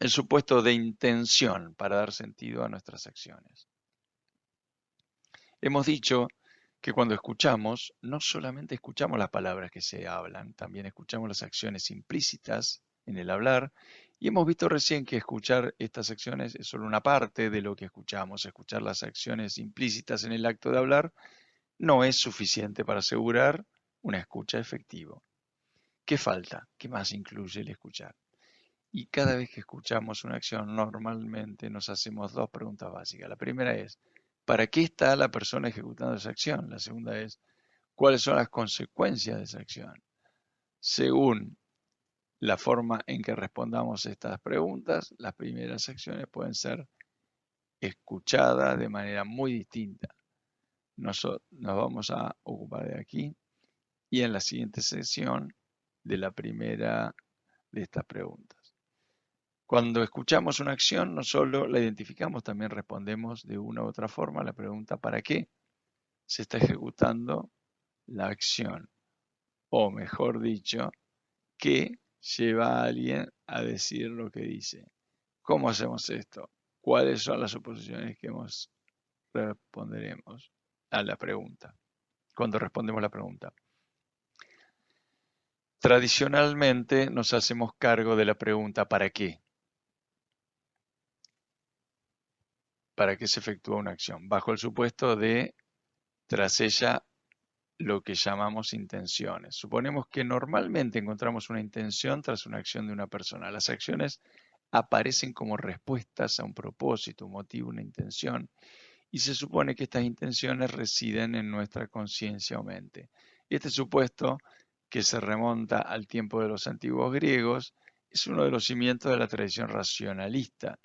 el supuesto de intención para dar sentido a nuestras acciones. Hemos dicho que cuando escuchamos, no solamente escuchamos las palabras que se hablan, también escuchamos las acciones implícitas en el hablar, y hemos visto recién que escuchar estas acciones es solo una parte de lo que escuchamos. Escuchar las acciones implícitas en el acto de hablar no es suficiente para asegurar una escucha efectiva. ¿Qué falta? ¿Qué más incluye el escuchar? Y cada vez que escuchamos una acción, normalmente nos hacemos dos preguntas básicas. La primera es, ¿para qué está la persona ejecutando esa acción? La segunda es, ¿cuáles son las consecuencias de esa acción? Según la forma en que respondamos estas preguntas, las primeras acciones pueden ser escuchadas de manera muy distinta. Nos vamos a ocupar de aquí y en la siguiente sesión de la primera de estas preguntas. Cuando escuchamos una acción, no solo la identificamos, también respondemos de una u otra forma a la pregunta ¿para qué se está ejecutando la acción? O mejor dicho, ¿qué lleva a alguien a decir lo que dice? ¿Cómo hacemos esto? ¿Cuáles son las suposiciones que responderemos a la pregunta? Cuando respondemos la pregunta. Tradicionalmente nos hacemos cargo de la pregunta ¿para qué? ¿Para qué se efectúa una acción? Bajo el supuesto de, tras ella, lo que llamamos intenciones. Suponemos que normalmente encontramos una intención tras una acción de una persona. Las acciones aparecen como respuestas a un propósito, un motivo, una intención, y se supone que estas intenciones residen en nuestra conciencia o mente. Este supuesto, que se remonta al tiempo de los antiguos griegos, es uno de los cimientos de la tradición racionalista.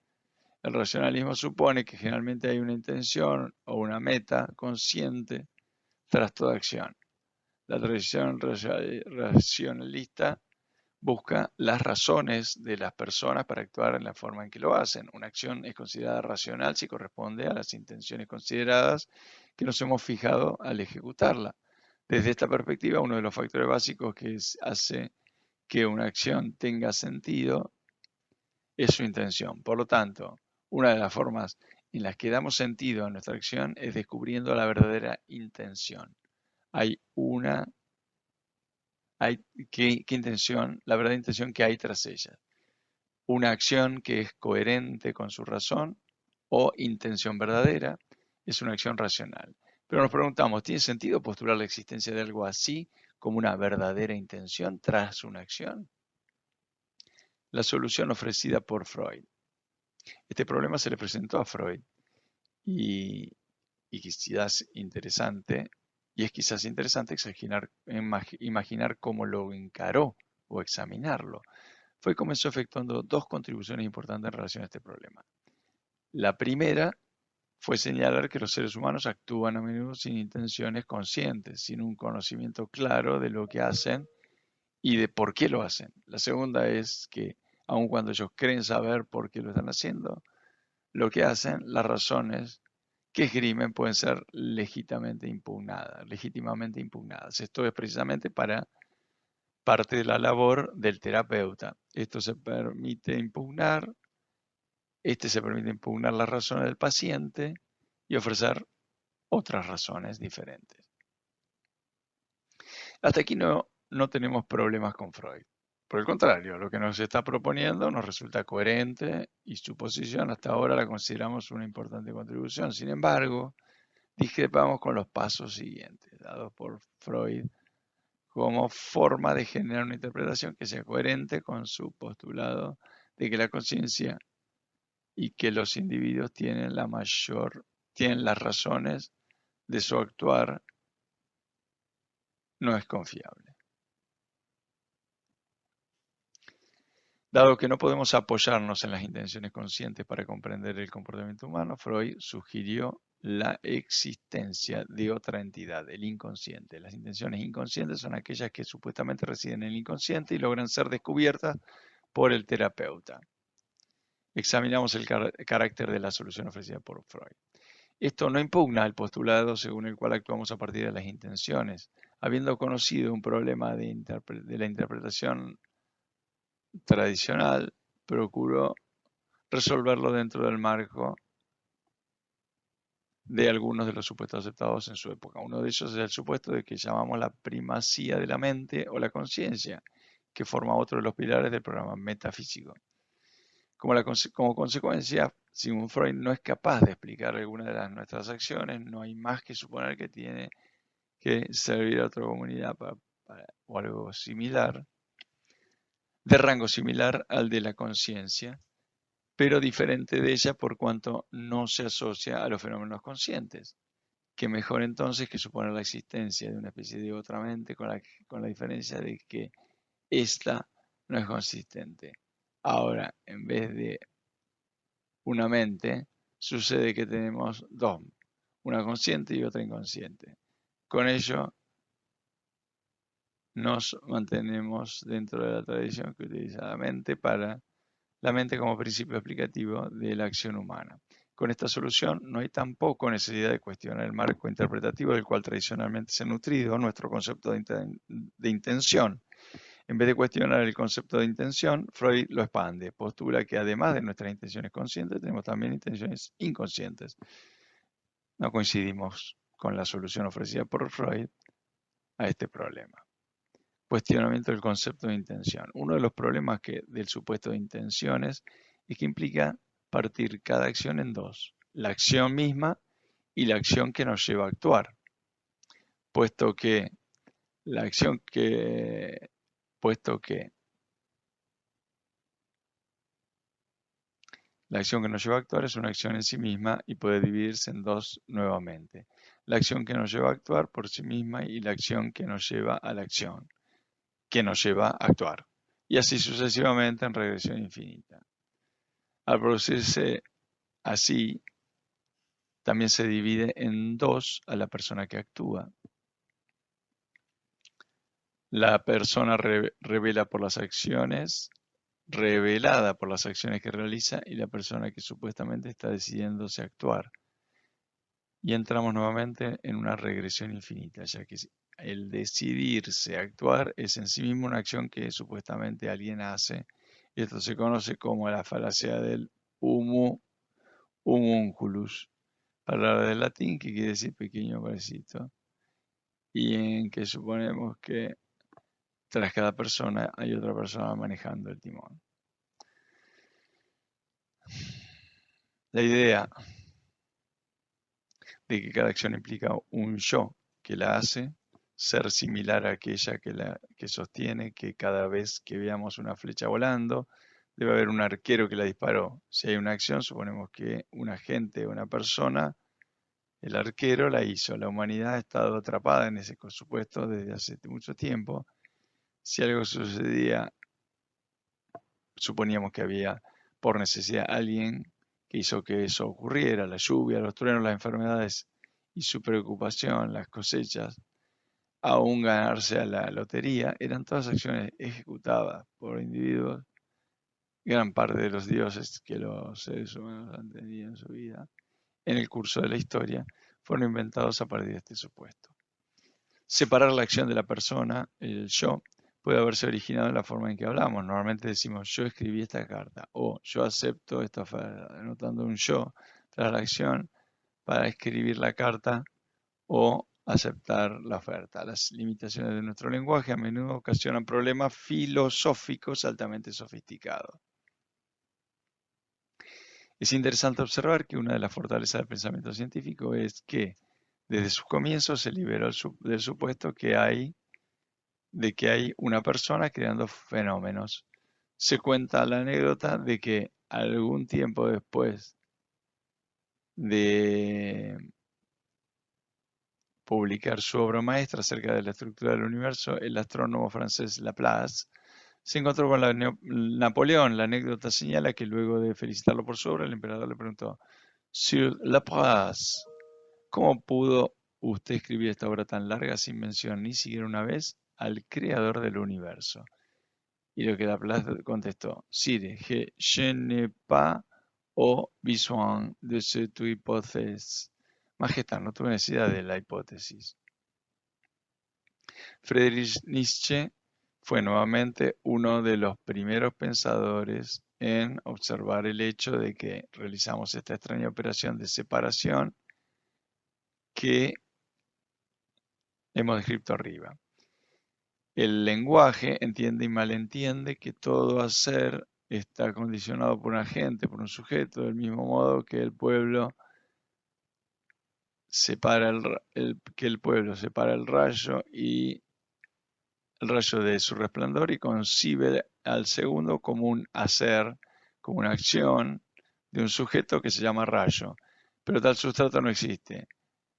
El racionalismo supone que generalmente hay una intención o una meta consciente tras toda acción. La tradición racionalista busca las razones de las personas para actuar en la forma en que lo hacen. Una acción es considerada racional si corresponde a las intenciones consideradas que nos hemos fijado al ejecutarla. Desde esta perspectiva, uno de los factores básicos que hace que una acción tenga sentido es su intención. Por lo tanto, una de las formas en las que damos sentido a nuestra acción es descubriendo la verdadera intención. Hay una ¿qué intención? La verdadera intención que hay tras ella. Una acción que es coherente con su razón o intención verdadera es una acción racional. Pero nos preguntamos, ¿tiene sentido postular la existencia de algo así como una verdadera intención tras una acción? La solución ofrecida por Freud. Este problema se le presentó a Freud y quizás interesante, y es quizás interesante imaginar cómo lo encaró o examinarlo. Freud comenzó efectuando dos contribuciones importantes en relación a este problema. La primera fue señalar que los seres humanos actúan a menudo sin intenciones conscientes, sin un conocimiento claro de lo que hacen y de por qué lo hacen. La segunda es que, aun cuando ellos creen saber por qué lo están haciendo, lo que hacen, las razones que esgrimen pueden ser legítimamente impugnadas. Esto es precisamente para parte de la labor del terapeuta. Se permite impugnar las razones del paciente y ofrecer otras razones diferentes. Hasta aquí no tenemos problemas con Freud. Por el contrario, lo que nos está proponiendo nos resulta coherente y su posición hasta ahora la consideramos una importante contribución. Sin embargo, discrepamos con los pasos siguientes, dados por Freud como forma de generar una interpretación que sea coherente con su postulado de que la conciencia y que los individuos tienen las razones de su actuar, no es confiable. Dado que no podemos apoyarnos en las intenciones conscientes para comprender el comportamiento humano, Freud sugirió la existencia de otra entidad, el inconsciente. Las intenciones inconscientes son aquellas que supuestamente residen en el inconsciente y logran ser descubiertas por el terapeuta. Examinamos el carácter de la solución ofrecida por Freud. Esto no impugna el postulado según el cual actuamos a partir de las intenciones. Habiendo conocido un problema de la interpretación tradicional, procuró resolverlo dentro del marco de algunos de los supuestos aceptados en su época. Uno de ellos es el supuesto de que llamamos la primacía de la mente o la conciencia, que forma otro de los pilares del programa metafísico. Como consecuencia, Sigmund Freud no es capaz de explicar alguna de nuestras acciones, no hay más que suponer que tiene que servir a otra comunidad o algo similar, de rango similar al de la conciencia, pero diferente de ella por cuanto no se asocia a los fenómenos conscientes. Que mejor entonces que suponer la existencia de una especie de otra mente con la diferencia de que ésta no es consistente. Ahora, en vez de una mente, sucede que tenemos dos, una consciente y otra inconsciente. Con ello nos mantenemos dentro de la tradición que utiliza la mente como principio explicativo de la acción humana. Con esta solución no hay tampoco necesidad de cuestionar el marco interpretativo del cual tradicionalmente se ha nutrido nuestro concepto de intención. En vez de cuestionar el concepto de intención, Freud lo expande. Postula que además de nuestras intenciones conscientes, tenemos también intenciones inconscientes. No coincidimos con la solución ofrecida por Freud a este problema. Cuestionamiento del concepto de intención. Uno de los problemas del supuesto de intenciones es que implica partir cada acción en dos, la acción misma y la acción que nos lleva a actuar, puesto que la acción que, puesto que la acción que nos lleva a actuar es una acción en sí misma y puede dividirse en dos nuevamente. La acción que nos lleva a actuar por sí misma y la acción que nos lleva a la acción, que nos lleva a actuar. Y así sucesivamente en regresión infinita. Al producirse así, también se divide en dos a la persona que actúa. La persona revelada por las acciones que realiza y la persona que supuestamente está decidiéndose a actuar. Y entramos nuevamente en una regresión infinita, ya que el decidirse a actuar es en sí mismo una acción que supuestamente alguien hace. Esto se conoce como la falacia del homunculus, palabra del latín que quiere decir pequeño hombrecito, y en que suponemos que tras cada persona hay otra persona manejando el timón. La idea de que cada acción implica un yo que la hace, ser similar a aquella que sostiene que cada vez que veamos una flecha volando, debe haber un arquero que la disparó. Si hay una acción, suponemos que un agente o una persona, el arquero la hizo. La humanidad ha estado atrapada en ese supuesto desde hace mucho tiempo. Si algo sucedía, suponíamos que había por necesidad alguien que hizo que eso ocurriera, la lluvia, los truenos, las enfermedades y su preocupación, las cosechas, aún ganarse a la lotería, eran todas acciones ejecutadas por individuos, gran parte de los dioses que los seres humanos han tenido en su vida, en el curso de la historia, fueron inventados a partir de este supuesto. Separar la acción de la persona, el yo, puede haberse originado en la forma en que hablamos. Normalmente decimos yo escribí esta carta o yo acepto esta oferta, anotando un yo tras la acción para escribir la carta o aceptar la oferta. Las limitaciones de nuestro lenguaje a menudo ocasionan problemas filosóficos altamente sofisticados. Es interesante observar que una de las fortalezas del pensamiento científico es que desde sus comienzos se liberó del supuesto de que hay una persona creando fenómenos. Se cuenta la anécdota de que algún tiempo después de publicar su obra maestra acerca de la estructura del universo, el astrónomo francés Laplace se encontró con Napoleón. La anécdota señala que luego de felicitarlo por su obra, el emperador le preguntó: Sir Laplace, ¿cómo pudo usted escribir esta obra tan larga sin mencionar ni siquiera una vez al creador del universo? Y lo que Laplace contestó: Sire, je n'ai pas au besoin de cette hypothèse. Majestad, no tuve necesidad de la hipótesis. Friedrich Nietzsche fue nuevamente uno de los primeros pensadores en observar el hecho de que realizamos esta extraña operación de separación que hemos descrito arriba. El lenguaje entiende y malentiende que todo hacer está condicionado por un agente, por un sujeto, del mismo modo que el pueblo separa que el pueblo separa el rayo de su resplandor y concibe al segundo como un hacer, como una acción de un sujeto que se llama rayo. Pero tal sustrato no existe.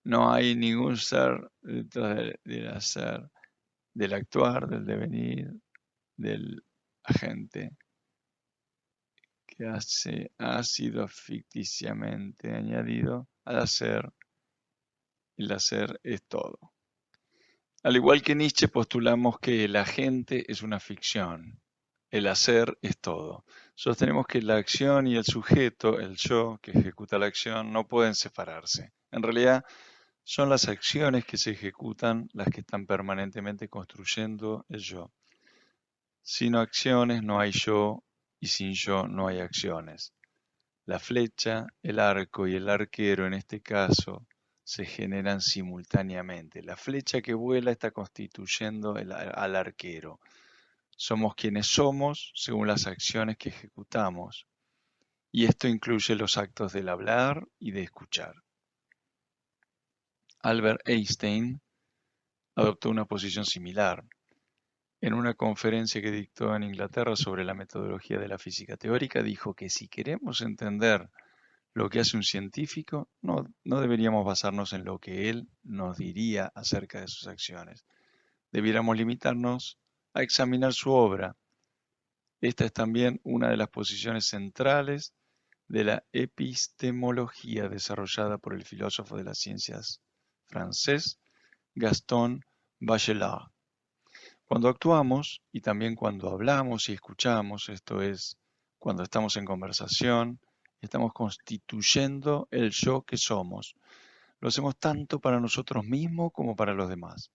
No hay ningún ser detrás del hacer, del actuar, del devenir, del agente que ha sido ficticiamente añadido al hacer. El hacer es todo. Al igual que Nietzsche, postulamos que el agente es una ficción. El hacer es todo. Sostenemos que la acción y el sujeto, el yo que ejecuta la acción, no pueden separarse. En realidad, son las acciones que se ejecutan las que están permanentemente construyendo el yo. Sin acciones no hay yo y sin yo no hay acciones. La flecha, el arco y el arquero en este caso se generan simultáneamente. La flecha que vuela está constituyendo al arquero. Somos quienes somos según las acciones que ejecutamos. Y esto incluye los actos del hablar y de escuchar. Albert Einstein adoptó una posición similar. En una conferencia que dictó en Inglaterra sobre la metodología de la física teórica, dijo que si queremos entender lo que hace un científico, no deberíamos basarnos en lo que él nos diría acerca de sus acciones. Debiéramos limitarnos a examinar su obra. Esta es también una de las posiciones centrales de la epistemología desarrollada por el filósofo de las ciencias francés Gaston Bachelard. Cuando actuamos y también cuando hablamos y escuchamos, esto es, cuando estamos en conversación, estamos constituyendo el yo que somos. Lo hacemos tanto para nosotros mismos como para los demás.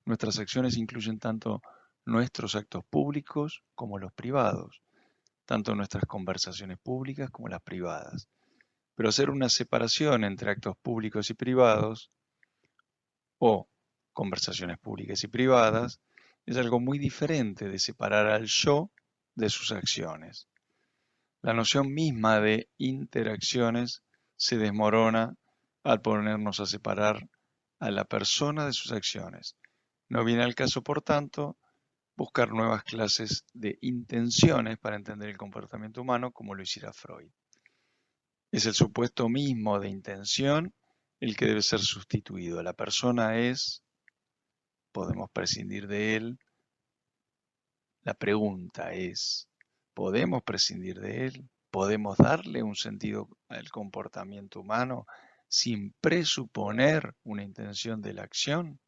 Nuestras acciones incluyen tanto nuestros actos públicos como los privados, tanto nuestras conversaciones públicas como las privadas. Pero hacer una separación entre actos públicos y privados o conversaciones públicas y privadas es algo muy diferente de separar al yo de sus acciones. La noción misma de interacciones se desmorona al ponernos a separar a la persona de sus acciones. No viene al caso, por tanto, buscar nuevas clases de intenciones para entender el comportamiento humano como lo hiciera Freud. Es el supuesto mismo de intención el que debe ser sustituido. La persona es, podemos prescindir de él. La pregunta es, ¿podemos prescindir de él? ¿Podemos darle un sentido al comportamiento humano sin presuponer una intención de la acción?